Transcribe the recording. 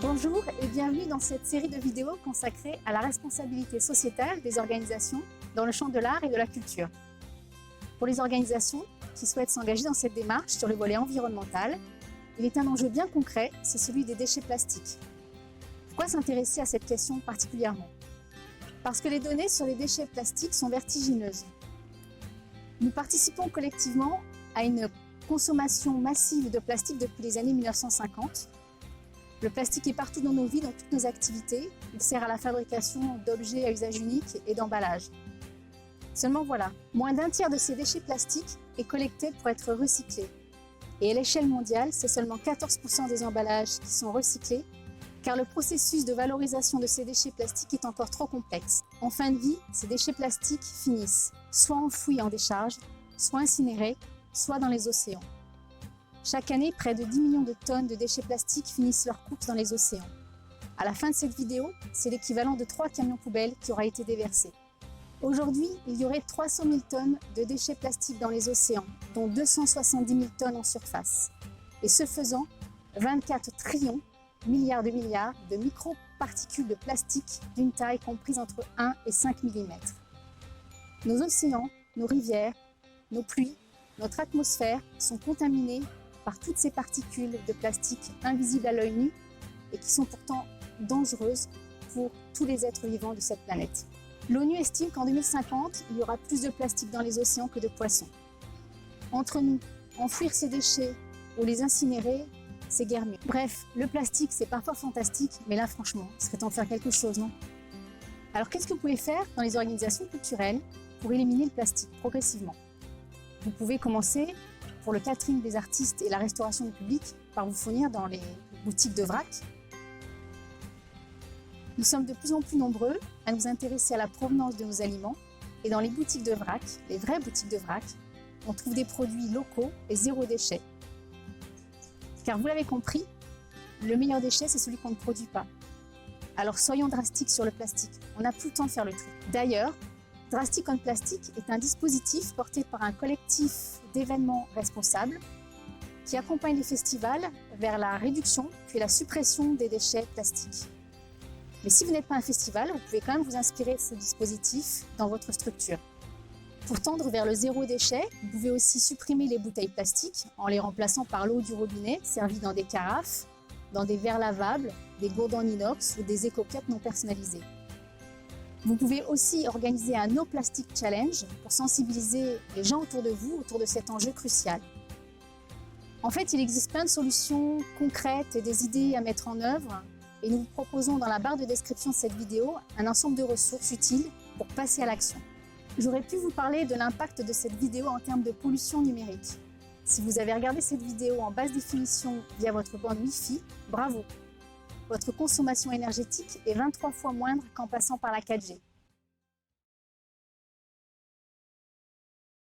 Bonjour et bienvenue dans cette série de vidéos consacrée à la responsabilité sociétale des organisations dans le champ de l'art et de la culture. Pour les organisations qui souhaitent s'engager dans cette démarche sur le volet environnemental, il est un enjeu bien concret, c'est celui des déchets plastiques. Pourquoi s'intéresser à cette question particulièrement? Parce que les données sur les déchets plastiques sont vertigineuses. Nous participons collectivement à une consommation massive de plastique depuis les années 1950. Le plastique est partout dans nos vies, dans toutes nos activités. Il sert à la fabrication d'objets à usage unique et d'emballages. Seulement voilà, moins d'un tiers de ces déchets plastiques est collecté pour être recyclé. Et à l'échelle mondiale, c'est seulement 14% des emballages qui sont recyclés, car le processus de valorisation de ces déchets plastiques est encore trop complexe. En fin de vie, ces déchets plastiques finissent soit enfouis en décharge, soit incinérés, soit dans les océans. Chaque année, près de 10 millions de tonnes de déchets plastiques finissent leur course dans les océans. À la fin de cette vidéo, c'est l'équivalent de 3 camions poubelles qui aura été déversé. Aujourd'hui, il y aurait 300 000 tonnes de déchets plastiques dans les océans, dont 270 000 tonnes en surface. Et ce faisant, 24 trillions, milliards de microparticules de plastique d'une taille comprise entre 1 et 5 mm. Nos océans, nos rivières, nos pluies, notre atmosphère sont contaminés par toutes ces particules de plastique invisibles à l'œil nu et qui sont pourtant dangereuses pour tous les êtres vivants de cette planète. L'ONU estime qu'en 2050, il y aura plus de plastique dans les océans que de poissons. Entre nous, enfouir ces déchets ou les incinérer, c'est guère mieux. Bref, le plastique, c'est parfois fantastique, mais là, franchement, il serait temps de faire quelque chose, non? Alors, qu'est-ce que vous pouvez faire dans les organisations culturelles pour éliminer le plastique progressivement? Vous pouvez commencer, pour le catering des artistes et la restauration du public, par vous fournir dans les boutiques de vrac. Nous sommes de plus en plus nombreux à nous intéresser à la provenance de nos aliments, et dans les boutiques de vrac, les vraies boutiques de vrac, on trouve des produits locaux et zéro déchet. Car vous l'avez compris, le meilleur déchet, c'est celui qu'on ne produit pas. Alors soyons drastiques sur le plastique, on n'a plus le temps de faire le tri. D'ailleurs, Drastic on Plastic est un dispositif porté par un collectif d'événements responsables qui accompagne les festivals vers la réduction puis la suppression des déchets plastiques. Mais si vous n'êtes pas un festival, vous pouvez quand même vous inspirer de ce dispositif dans votre structure. Pour tendre vers le zéro déchet, vous pouvez aussi supprimer les bouteilles plastiques en les remplaçant par l'eau du robinet servie dans des carafes, dans des verres lavables, des gourdes en inox ou des éco-cups non personnalisés. Vous pouvez aussi organiser un No Plastic Challenge pour sensibiliser les gens autour de vous autour de cet enjeu crucial. En fait, il existe plein de solutions concrètes et des idées à mettre en œuvre et nous vous proposons dans la barre de description de cette vidéo un ensemble de ressources utiles pour passer à l'action. J'aurais pu vous parler de l'impact de cette vidéo en termes de pollution numérique. Si vous avez regardé cette vidéo en basse définition via votre bande Wi-Fi, bravo! Votre consommation énergétique est 23 fois moindre qu'en passant par la 4G.